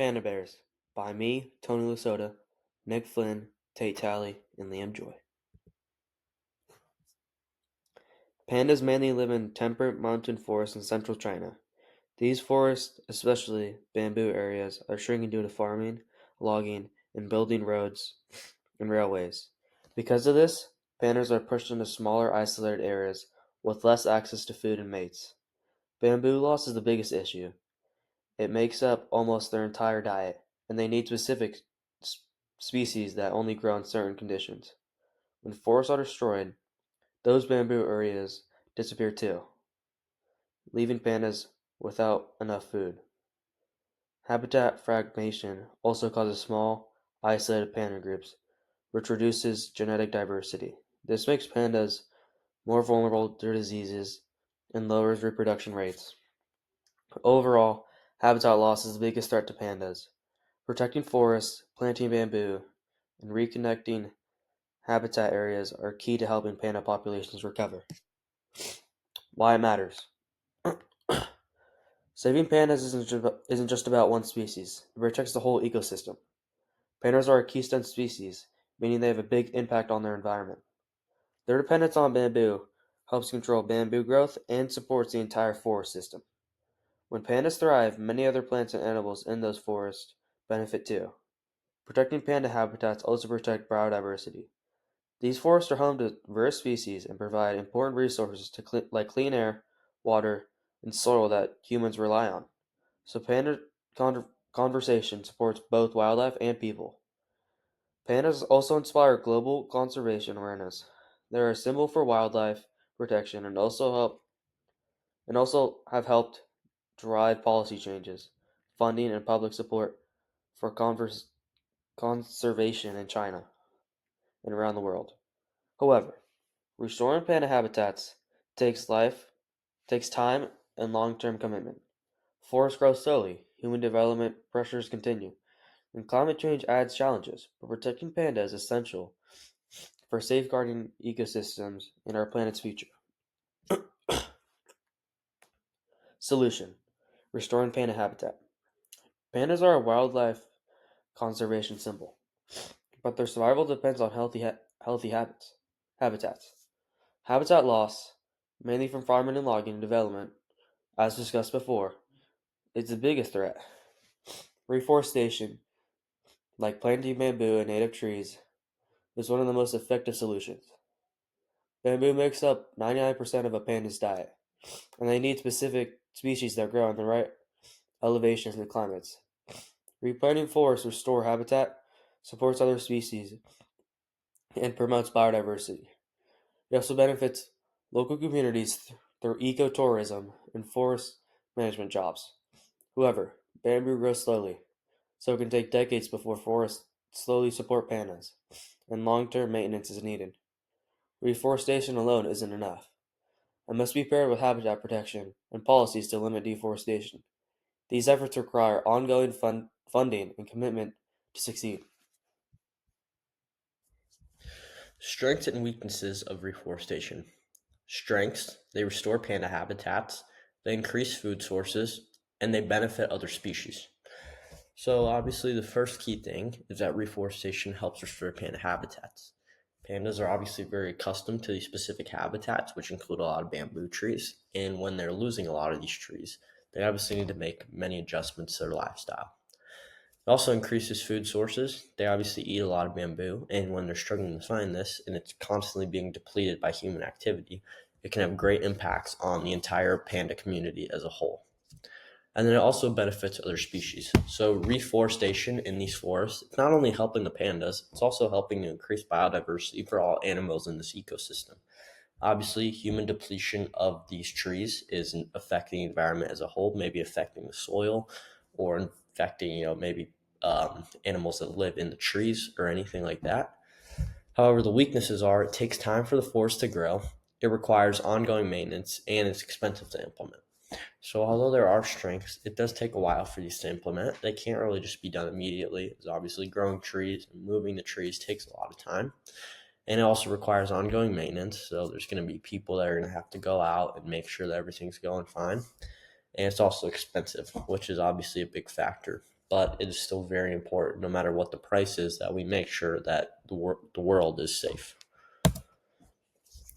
Panda Bears by me, Tony Lasota, Nick Flynn, Tate Talley, and Liam Joy. Pandas mainly live in temperate mountain forests in central China. These forests, especially bamboo areas, are shrinking due to farming, logging, and building roads and railways. Because of this, pandas are pushed into smaller isolated areas with less access to food and mates. Bamboo loss is the biggest issue. It makes up almost their entire diet, and they need specific species that only grow in certain conditions. When forests are destroyed, those bamboo areas disappear too, leaving pandas without enough food. Habitat fragmentation also causes small, isolated panda groups, which reduces genetic diversity. This makes pandas more vulnerable to diseases and lowers reproduction rates. Overall, habitat loss is the biggest threat to pandas. Protecting forests, planting bamboo, and reconnecting habitat areas are key to helping panda populations recover. Why it matters. Saving pandas isn't just about one species, it protects the whole ecosystem. Pandas are a keystone species, meaning they have a big impact on their environment. Their dependence on bamboo helps control bamboo growth and supports the entire forest system. When pandas thrive, many other plants and animals in those forests benefit too. Protecting panda habitats also protect biodiversity. These forests are home to rare species and provide important resources like clean air, water, and soil that humans rely on. So panda conversation supports both wildlife and people. Pandas also inspire global conservation awareness. They're a symbol for wildlife protection and also have helped drive policy changes, funding, and public support for conservation in China and around the world. However, restoring panda habitats takes life, takes time, and long-term commitment. Forests grow slowly, human development pressures continue, and climate change adds challenges, but protecting panda is essential for safeguarding ecosystems in our planet's future. Solution: restoring panda habitat. Pandas are a wildlife conservation symbol, but their survival depends on healthy habitats. Habitat loss, mainly from farming and logging and development, as discussed before, is the biggest threat. Reforestation, like planting bamboo and native trees, is one of the most effective solutions. Bamboo makes up 99% of a panda's diet, and they need specific species that grow in the right elevations and climates. Replanting forests restores habitat, supports other species, and promotes biodiversity. It also benefits local communities through ecotourism and forest management jobs. However, bamboo grows slowly, so it can take decades before forests slowly support pandas, and long-term maintenance is needed. Reforestation alone isn't enough. It must be paired with habitat protection and policies to limit deforestation. These efforts require ongoing funding and commitment to succeed. Strengths and weaknesses of reforestation. Strengths: they restore panda habitats, they increase food sources, and they benefit other species. So, obviously, the first key thing is that reforestation helps restore panda habitats. Pandas are obviously very accustomed to these specific habitats, which include a lot of bamboo trees. And when they're losing a lot of these trees, they obviously need to make many adjustments to their lifestyle. It also increases food sources. They obviously eat a lot of bamboo, and when they're struggling to find this and it's constantly being depleted by human activity, it can have great impacts on the entire panda community as a whole. And then it also benefits other species. So reforestation in these forests, it's not only helping the pandas, it's also helping to increase biodiversity for all animals in this ecosystem. Obviously, human depletion of these trees is affecting the environment as a whole, maybe affecting the soil or affecting, maybe animals that live in the trees or anything like that. However, the weaknesses are it takes time for the forest to grow, it requires ongoing maintenance, and it's expensive to implement. So, although there are strengths, it does take a while for these to implement. They can't really just be done immediately, as obviously growing trees and moving the trees takes a lot of time. And it also requires ongoing maintenance. So there's going to be people that are going to have to go out and make sure that everything's going fine. And it's also expensive, which is obviously a big factor. but it is still very important, no matter what the price is, that we make sure that the world is safe.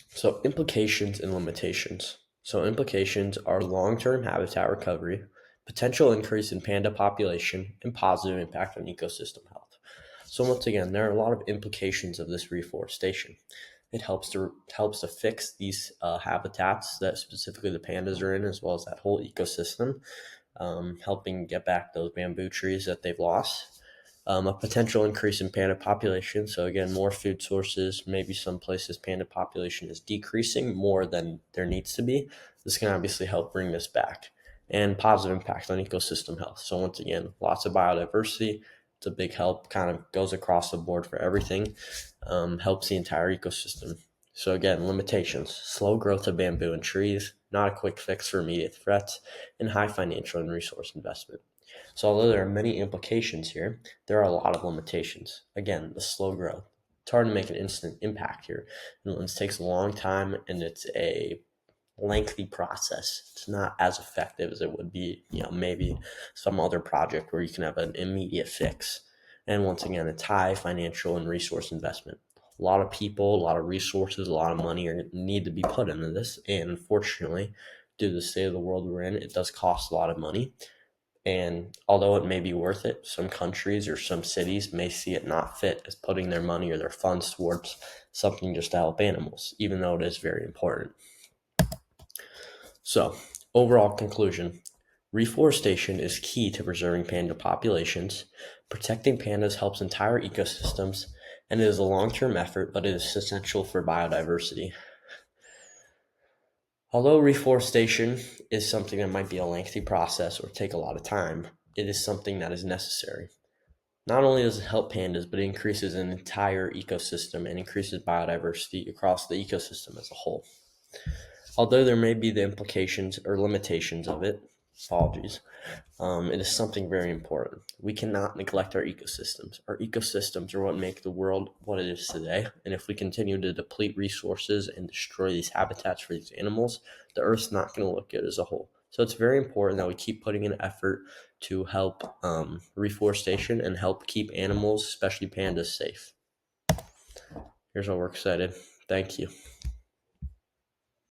So, implications and limitations. So, implications are long term habitat recovery, potential increase in panda population, and positive impact on ecosystem health. So, once again, there are a lot of implications of this reforestation. It helps to fix these habitats that specifically the pandas are in, as well as that whole ecosystem, helping get back those bamboo trees that they've lost. A potential increase in panda population. So again, more food sources. Maybe some places panda population is decreasing more than there needs to be. This can obviously help bring this back. And positive impact on ecosystem health. So once again, lots of biodiversity. It's a big help. Kind of goes across the board for everything. Helps the entire ecosystem. So again, limitations: slow growth of bamboo and trees, not a quick fix for immediate threats, and high financial and resource investment. So although there are many implications here, there are a lot of limitations. Again, the slow growth. It's hard to make an instant impact here. It takes a long time, and it's a lengthy process. It's not as effective as it would be, maybe some other project where you can have an immediate fix. And once again, it's high financial and resource investment. A lot of people, a lot of resources, a lot of money need to be put into this. And unfortunately, due to the state of the world we're in, it does cost a lot of money. And although it may be worth it, some countries or some cities may see it not fit as putting their money or their funds towards something just to help animals, even though it is very important. So, overall conclusion: reforestation is key to preserving panda populations. Protecting pandas helps entire ecosystems, and it is a long term effort, but it is essential for biodiversity. Although reforestation is something that might be a lengthy process or take a lot of time, it is something that is necessary. Not only does it help pandas, but it increases an entire ecosystem and increases biodiversity across the ecosystem as a whole. Although there may be the implications or limitations of it, apologies, it is something very important. We cannot neglect our ecosystems. Our ecosystems are what make the world what it is today. And if we continue to deplete resources and destroy these habitats for these animals, the Earth's not going to look good as a whole. So it's very important that we keep putting in effort to help reforestation and help keep animals, especially pandas, safe. Here's what we're excited. Thank you.